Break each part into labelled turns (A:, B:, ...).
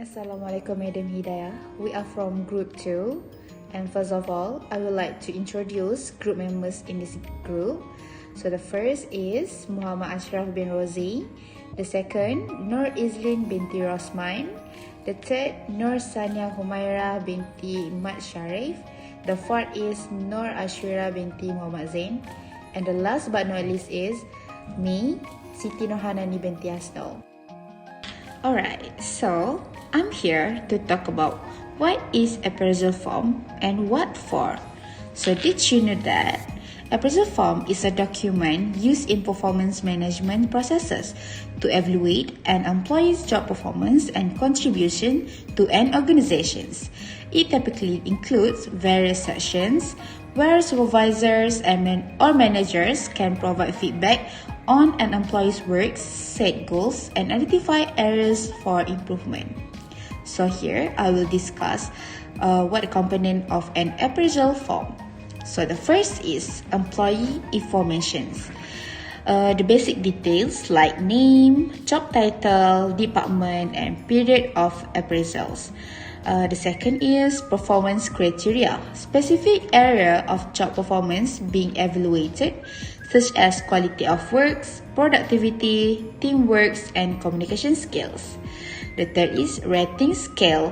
A: Assalamualaikum Madam Hidayah. We are from Group 2, and first of all, I would like to introduce group members in this group. So the first is Muhammad Ashraf bin Rozi, the second Nur Izlin binti Rosman, the third Nur Sania Humaira binti Mat Sharif, the fourth is Nur Ashira binti Muhammad Zain, and the last but not least is me, Siti Nurhanani binti Asnal. Alright, so I'm here to talk about what is appraisal form and what for. So did you know that appraisal form is a document used in performance management processes to evaluate an employee's job performance and contribution to an organization. It typically includes various sections where supervisors or managers can provide feedback on an employee's work, set goals, and identify areas for improvement. So here, I will discuss what the component of an appraisal form. So the first is employee informations. The basic details like name, job title, department, and period of appraisals. The second is performance criteria, specific area of job performance being evaluated, such as quality of works, productivity, teamwork, and communication skills. The third is rating scale,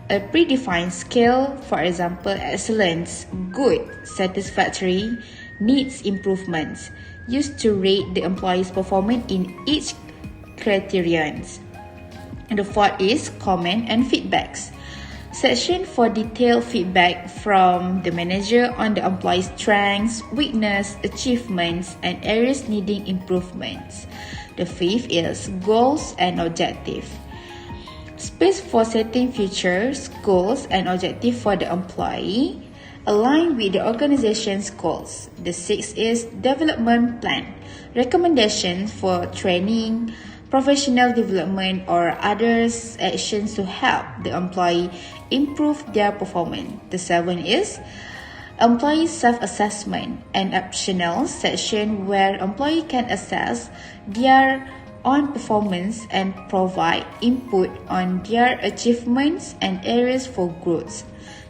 A: a predefined scale, for example, excellence, good, satisfactory, needs improvements, used to rate the employee's performance in each criterion. And the fourth is comment and feedbacks. Section for detailed feedback from the manager on the employee's strengths, weakness, achievements, and areas needing improvements. The fifth is goals and objectives. Space for setting futures, goals, and objectives for the employee align with the organization's goals. The sixth is development plan. Recommendations for training, professional development, or others actions to help the employee improve their performance. The seventh is employee self-assessment, an optional section where employee can assess their own performance and provide input on their achievements and areas for growth.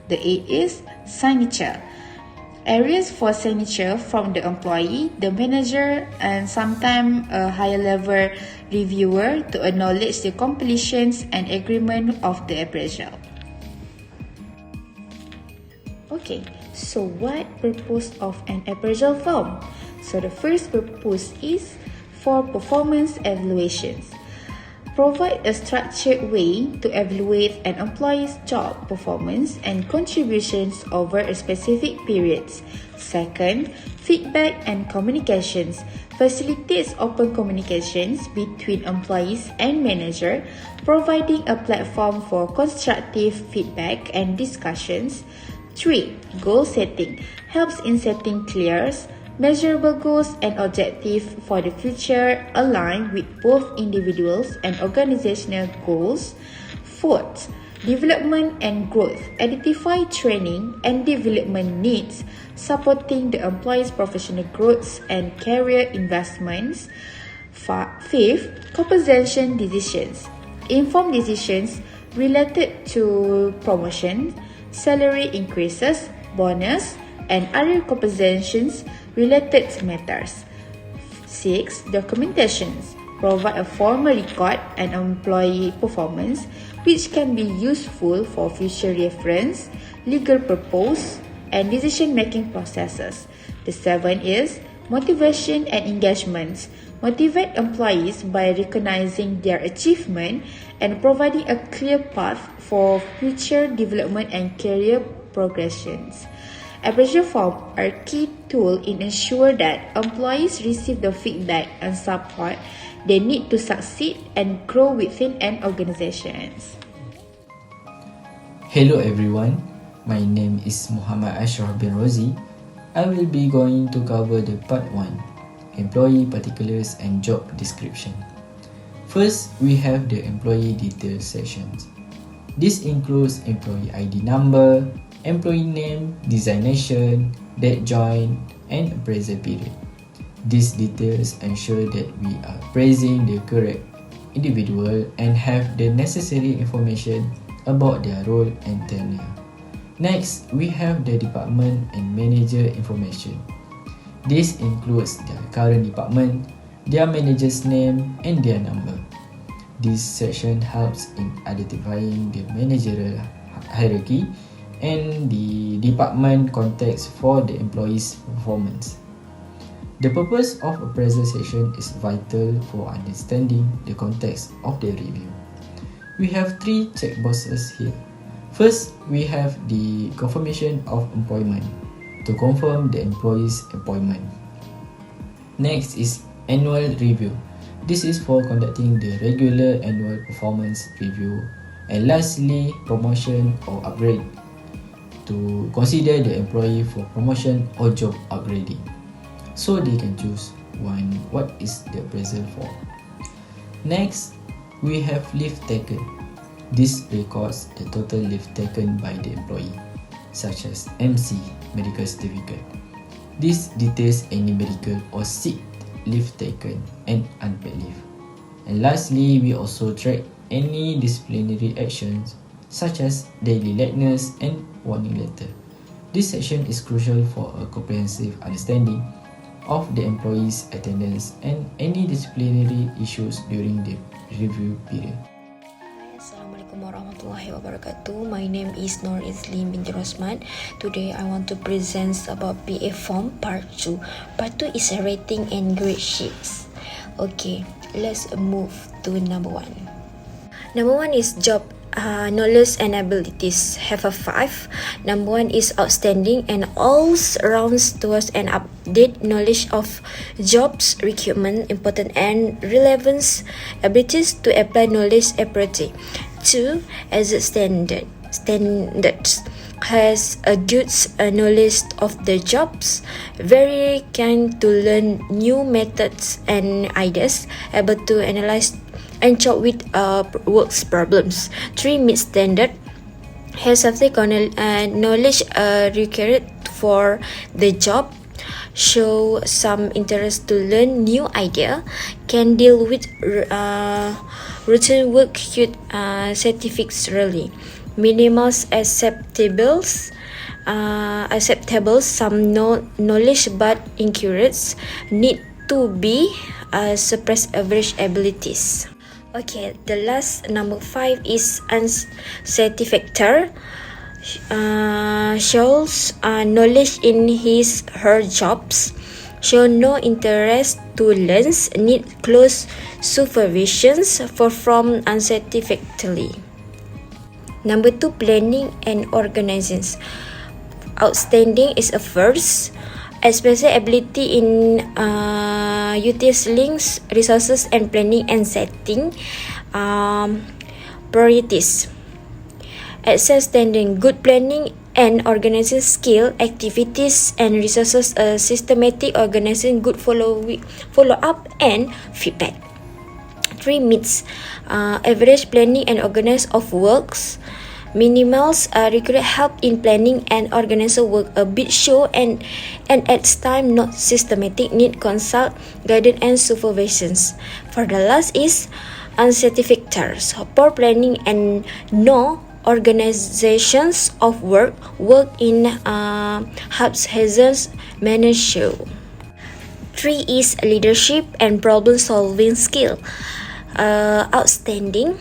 A: The eighth is signature. Areas for signature from the employee, the manager, and sometimes a higher level reviewer to acknowledge the completions and agreement of the appraisal. Okay, so what purpose of an appraisal form? So the first purpose is for performance evaluations. Provide a structured way to evaluate an employee's job performance and contributions over a specific period. Second, feedback and communications. Facilitates open communications between employees and manager, providing a platform for constructive feedback and discussions. 3. Goal setting. Helps in setting clear, measurable goals and objectives for the future aligned with both individuals and organizational goals. 4th, development and growth. Identify training and development needs, supporting the employee's professional growth and career investments. 5th, compensation decisions. Inform decisions related to promotion, salary increases, bonus, and other compensations related matters. 6. Documentations. Provide a formal record and employee performance which can be useful for future reference, legal purpose, and decision-making processes. The 7 is motivation and engagement. Motivate employees by recognizing their achievement and providing a clear path for future development and career progressions. Appraisal forms are a key tool in ensuring that employees receive the feedback and support they need to succeed and grow within an organization.
B: Hello everyone, my name is Muhammad Ashraf bin Rozi. I will be going to cover the part 1, employee particulars and job description. First, we have the employee details sections. This includes employee ID number, employee name, designation, date joined, and appraisal period. These details ensure that we are appraising the correct individual and have the necessary information about their role and tenure. Next, we have the department and manager information. This includes their current department, their manager's name, and their number. This section helps in identifying the managerial hierarchy and the department context for the employee's performance. The purpose of a presentation is vital for understanding the context of the review. We have 3 checkboxes here. First, we have the confirmation of employment to confirm the employee's employment. Next is annual review. This is for conducting the regular annual performance review. And lastly, promotion or upgrade to consider the employee for promotion or job upgrading, so they can choose what is the appraisal for. Next, we have leave taken. This records the total leave taken by the employee, such as MC, medical certificate. This details any medical or sick leave taken and unpaid leave. And lastly, we also track any disciplinary actions such as daily lateness and warning letter. This section is crucial for a comprehensive understanding of the employee's attendance and any disciplinary issues during the review period.
C: Assalamualaikum warahmatullahi wabarakatuh. My name is Nur Islim binti Rosman. Today I want to present about PA form part 2. Part 2 is a rating and grade sheets. Okay, let's move to number 1. Number 1 is job knowledge and abilities. Have a 5. Number 1 is outstanding and all rounds towards an update knowledge of jobs, requirement, important and relevance, abilities to apply knowledge appropriately. 2 as a standards. Has a good knowledge of the jobs, very keen to learn new methods and ideas, able to analyze and cope with works problems. 3 meets standard, has subject knowledge required for the job, show some interest to learn new idea, can deal with routine work with satisfactorily. Minimals acceptable, some knowledge but inaccurate, need to be suppress average abilities. Okay, the last number 5 is unsatisfactory. Shows knowledge in his her jobs, show no interest to learn, need close supervisions, perform unsatisfactorily. Number 2, planning and organizations. Outstanding is a first, especially ability in utilizing resources and planning and setting priorities. Excellent standing, good planning and organizing skill, activities and resources, systematic organizing, good follow up and feedback. 3 meets average planning and organize of works. Minimals require help in planning and organizing work, a bit show and at time not systematic, need consult, guidance and supervisions. For the last is unsatisfactory, poor planning and no organizations of work in haphazard manner show. 3 is leadership and problem solving skill. Outstanding,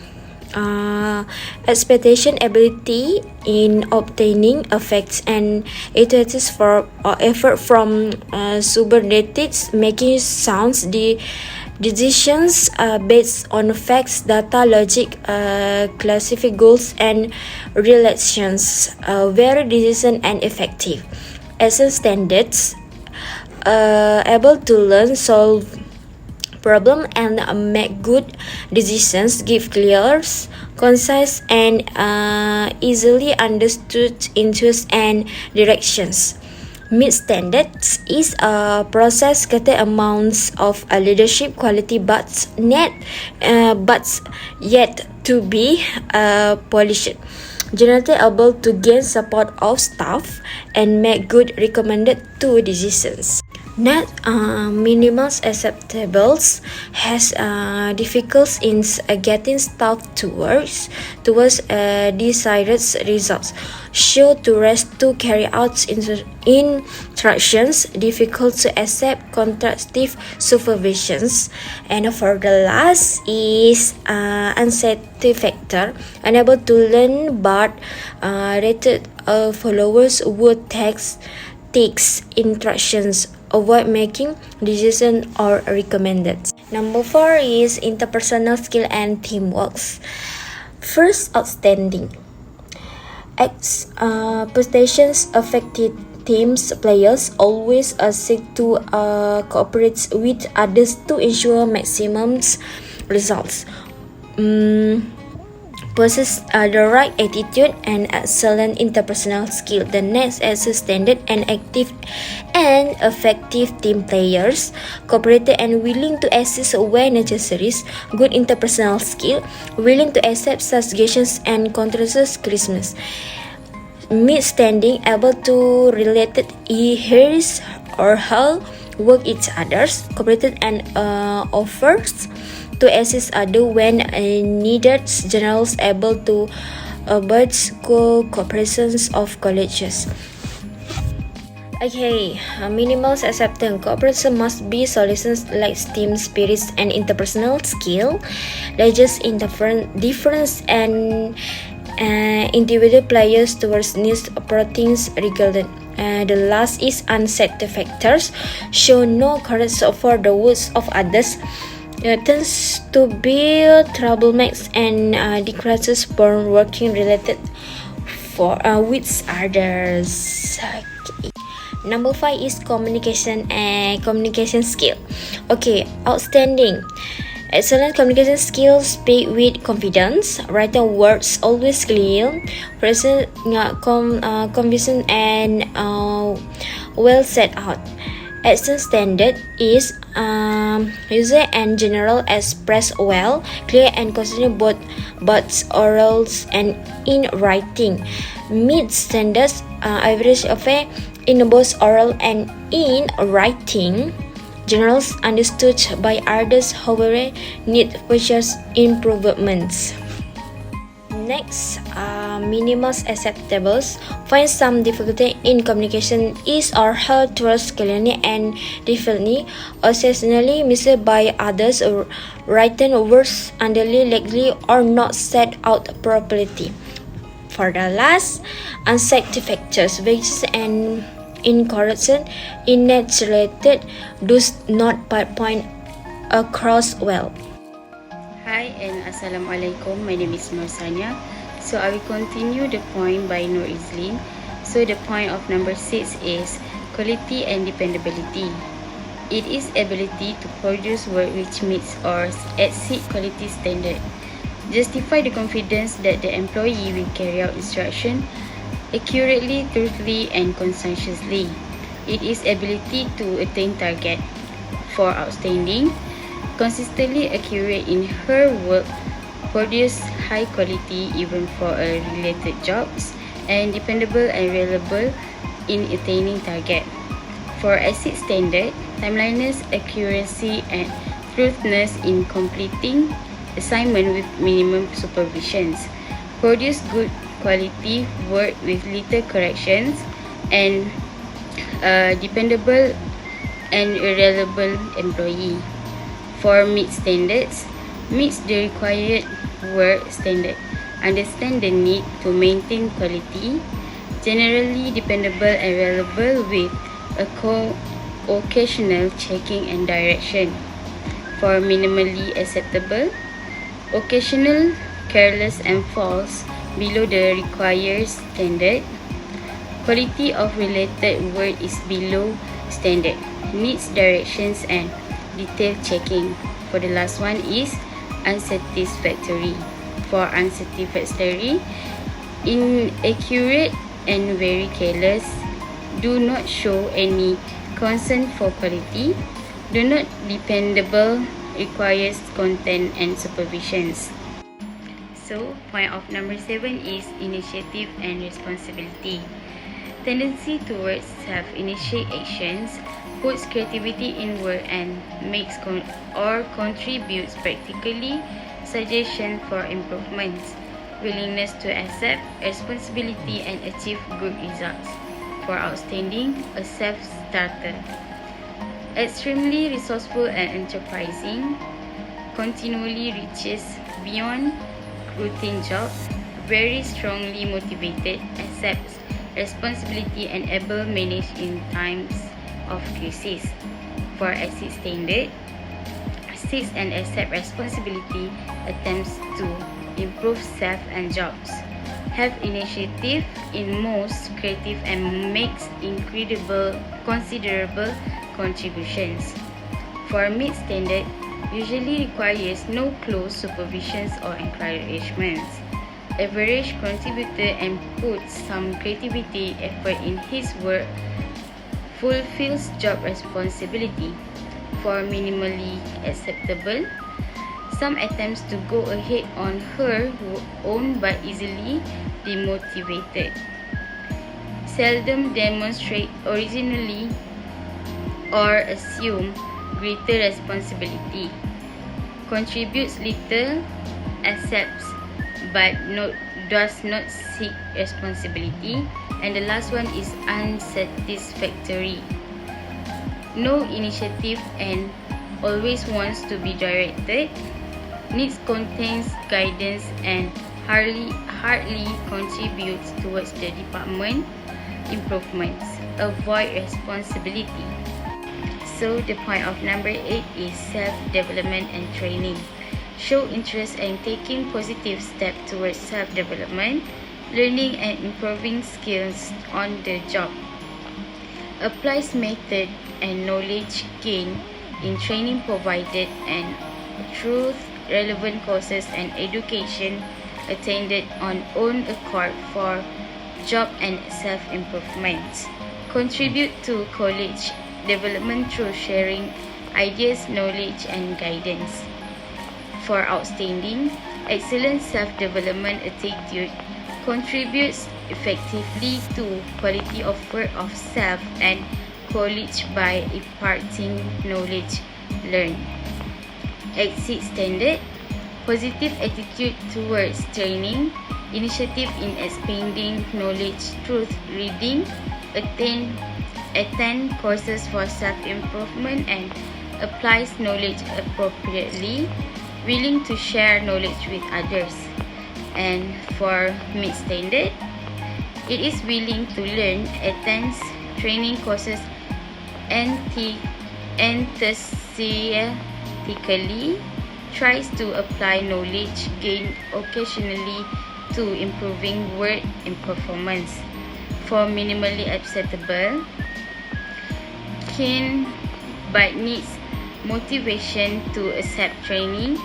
C: expectation ability in obtaining effects and iteratives for effort from subordinates, making sounds decisions based on facts, data, logic, classified goals and relations, very decision and effective. As a standards, able to learn, solve problem and make good decisions, give clear, concise and easily understood interests and directions. Meet standards is a process getting amounts of leadership quality but yet to be polished. Generally able to gain support of staff and make good recommended to decisions. Not minimal acceptables has difficulties in getting staff towards desired results. Show to rest to carry out instructions, difficult to accept constructive supervisions. And for the last is unsatisfactory factor, unable to learn but rated followers would takes instructions, avoid making decisions or recommended. Number 4 is interpersonal skill and teamwork. First, outstanding. Prestations affected teams players always seek to cooperate with others to ensure maximum results. Possess the right attitude and excellent interpersonal skill. The next is standard and active and effective team players, cooperative and willing to assist where necessary, good interpersonal skill, willing to accept suggestions and contrast Christmas. Mid-standing, able to relate his or her work each others, cooperative and offers to assist others when needed, generals able to avoid cooperations of colleges. Okay, minimal acceptance. Cooperation must be solutions like team spirits and interpersonal skill. Digest in difference and individual players towards needs proteins regarded. The last is unsatisfactory factors. Show no courage for the words of others. Tends to be troublemakers and decreases for working related with others. Okay. Number 5 is communication and communication skill. Okay, outstanding. Excellent communication skills, speak with confidence, writing words always clear, present convincing and well set out. Excellent standard is user and general express well, clear and consistent both orals and in writing. Mid standards average of in both oral and in writing. Generals understood by others, however, need future improvements. Next, minimal acceptables. Find some difficulty in communication is or her trust clearly and differently, occasionally missed by others, written words underly, likely or not set out properly. For the last, unsatisfactory factors, vagueness and incorrection, inaccurate, does not point across well.
D: Hi and Assalamualaikum. My name is Nur Sanya. So I will continue the point by Nur Izlin. So the point of number 6 is quality and dependability. It is ability to produce work which meets or exceeds quality standard. Justify the confidence that the employee will carry out instruction accurately, truthfully and conscientiously. It is ability to attain target. For outstanding, consistently accurate in her work, produce high quality even for related jobs, and dependable and reliable in attaining target. For exceed standard, timeliness, accuracy, and truthfulness in completing assignment with minimum supervisions. Produce good quality work with little corrections, and dependable and reliable employee. For meet standards, meets the required work standard, understand the need to maintain quality, generally dependable and reliable with a occasional checking and direction. For minimally acceptable, occasional, careless and false below the required standard. Quality of related work is below standard, needs directions and detail checking. For the last one is unsatisfactory. For unsatisfactory, inaccurate and very careless, do not show any concern for quality, do not dependable, requires content and supervisions. So point of number 7 is initiative and responsibility. Tendency towards self-initiate actions puts creativity in work and makes or contributes practically suggestion for improvements. Willingness to accept responsibility and achieve good results. For outstanding, a self-starter. Extremely resourceful and enterprising, continually reaches beyond routine job, very strongly motivated, accepts responsibility and able manage in times of crisis. For exit standard, seeks and accept responsibility, attempts to improve self and jobs, have initiative in most creative and makes considerable contributions. For mid standard, usually requires no close supervisions or encouragements. Average contributor and puts some creativity effort in his work, fulfills job responsibility. For minimally acceptable, some attempts to go ahead on her own but easily demotivated. Seldom demonstrate originally or assume greater responsibility. Contributes little, accepts but does not seek responsibility. And the last one is unsatisfactory. No initiative and always wants to be directed. Needs contains guidance and hardly contributes towards the department improvements. Avoid responsibility. So the point of number 8 is self-development and training. Show interest in taking positive steps towards self-development, learning and improving skills on the job. Applies method and knowledge gained in training provided and through relevant courses and education attended on own accord for job and self-improvement. Contribute to college development through sharing ideas, knowledge and guidance. For outstanding, excellent self-development attitude contributes effectively to quality of work of self and college by imparting knowledge learned. Exit standard, positive attitude towards training, initiative in expanding knowledge through reading, attend courses for self-improvement and applies knowledge appropriately, willing to share knowledge with others. And for mid standard, it is willing to learn, attends training courses enthusiastically, tries to apply knowledge gained occasionally to improving work and performance. For minimally acceptable, keen but needs motivation to accept training,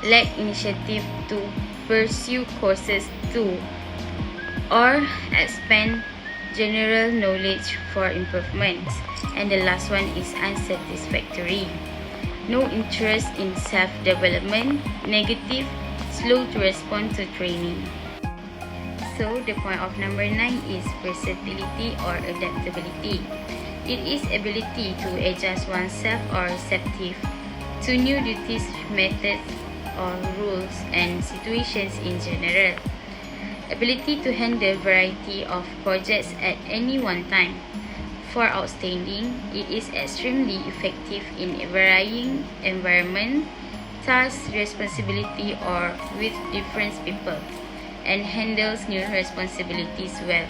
D: lack initiative to pursue courses to or expand general knowledge for improvement. And the last one is unsatisfactory. No interest in self-development, negative, slow to respond to training. So the point of number 9 is versatility or adaptability. It is ability to adjust oneself or receptive to new duties, methods, or rules and situations in general. Ability to handle variety of projects at any one time. For outstanding, it is extremely effective in varying environment, tasks, responsibility, or with different people, and handles new responsibilities well.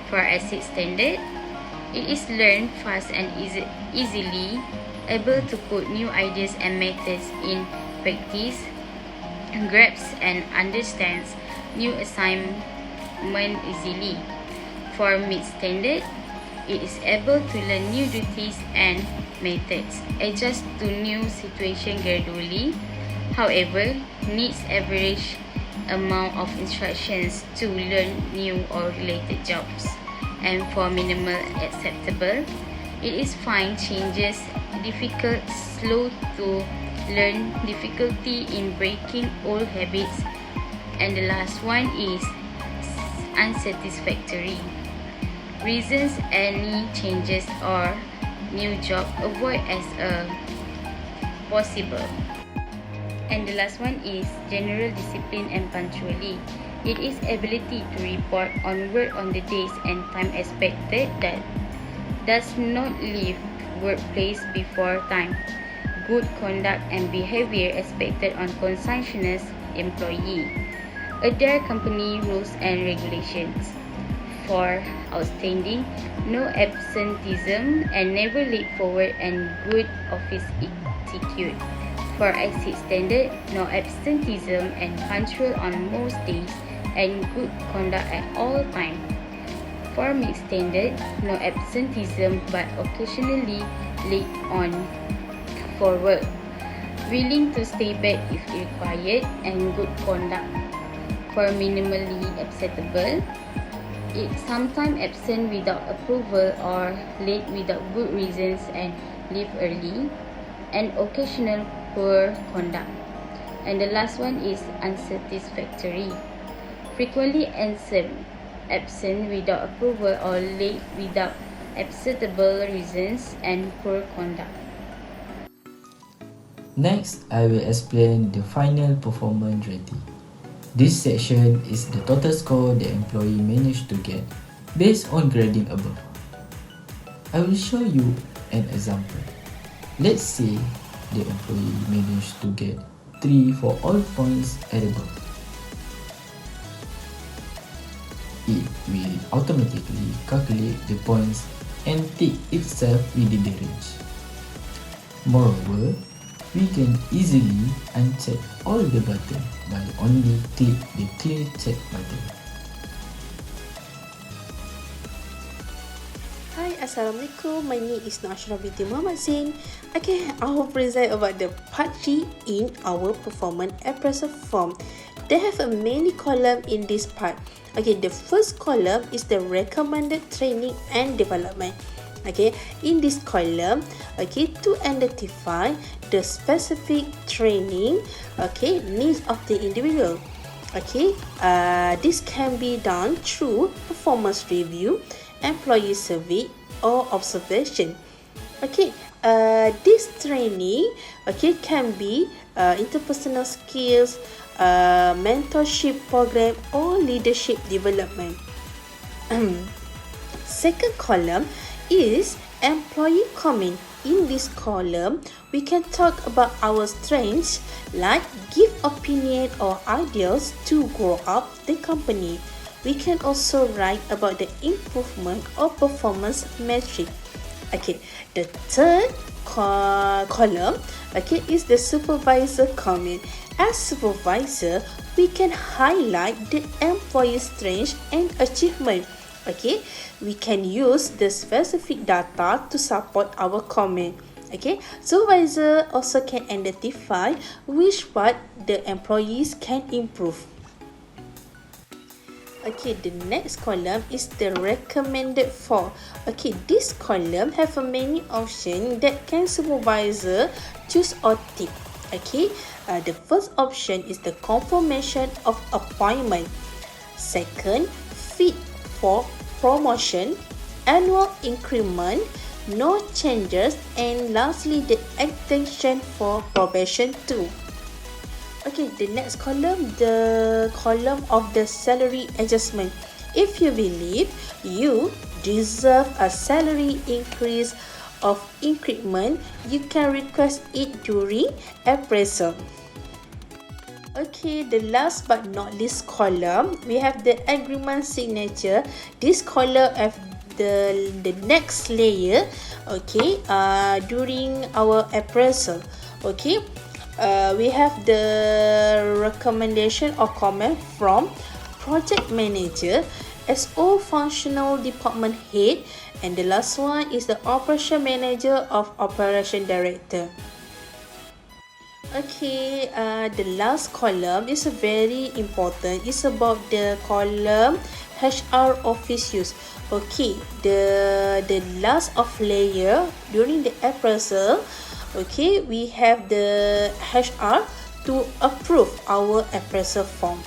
D: For exit standard, it is learned fast and easily, able to put new ideas and methods in practice, grasps and understands new assignment easily. For mid standard, it is able to learn new duties and methods, adjust to new situations gradually, however, needs average amount of instructions to learn new or related jobs. And for minimal acceptable, it is fine changes, difficult, slow to learn, difficulty in breaking old habits, and the last one is unsatisfactory. Reasons any changes or new job avoid as possible. And the last one is general discipline and punctuality. It is ability to report on work on the days and time expected that does not leave workplace before time. Good conduct and behavior expected on conscientious employee. Adhere company rules and regulations. For outstanding, no absenteeism and never late forward and good office etiquette. For exit standard, no absenteeism and punctual on most days and good conduct at all times. For mixed standard, no absenteeism but occasionally late on for work. Willing to stay back if required and good conduct. For minimally acceptable, it sometimes absent without approval or late without good reasons and leave early, and occasional poor conduct. And the last one is unsatisfactory. Frequently absent without approval or late without acceptable reasons and poor conduct.
B: Next, I will explain the final performance rating. This section is the total score the employee managed to get based on grading above. I will show you an example. Let's say the employee managed to get 3 for all points at above. It will automatically calculate the points and tick itself within the range. Moreover, we can easily uncheck all the buttons by only click the clear check button.
E: Hi, Assalamualaikum. My name is Noor Bandaraya. Okay, I will present about the part 3 in our performance appraisal form. They have a many column in this part. Okay, the first column is the recommended training and development. Okay, in this column, okay, to identify the specific training, okay, needs of the individual. Okay, this can be done through performance review, employee survey, or observation. Okay, this training, okay, can be interpersonal skills, mentorship program, or leadership development. Second column is employee comment. In this column, we can talk about our strengths, like give opinion or ideas to grow up the company. We can also write about the improvement or performance metric. Okay, the third column, okay, is the supervisor comment. As supervisor, we can highlight the employee strengths and achievement. Okay, we can use the specific data to support our comment. Okay, supervisor also can identify which part the employees can improve. Okay, the next column is the recommended for. Okay, this column have a many options that can supervisor choose or tick. Okay, the first option is the confirmation of appointment. Second, fit for promotion, annual increment, no changes, and lastly the extension for probation too. Okay, the next column, the column of the salary adjustment. If you believe you deserve a salary increase of increment, you can request it during appraisal. Okay, the last but not least column, we have the agreement signature. This column have the next layer, okay, during our appraisal. Okay, we have the recommendation or comment from project manager, SO functional department head, and the last one is the operation manager of operation director. Okay, the last column is very important. It's about the column HR office use. Okay, the last of layer during the appraisal. Okay, we have the HR to approve our appraisal form.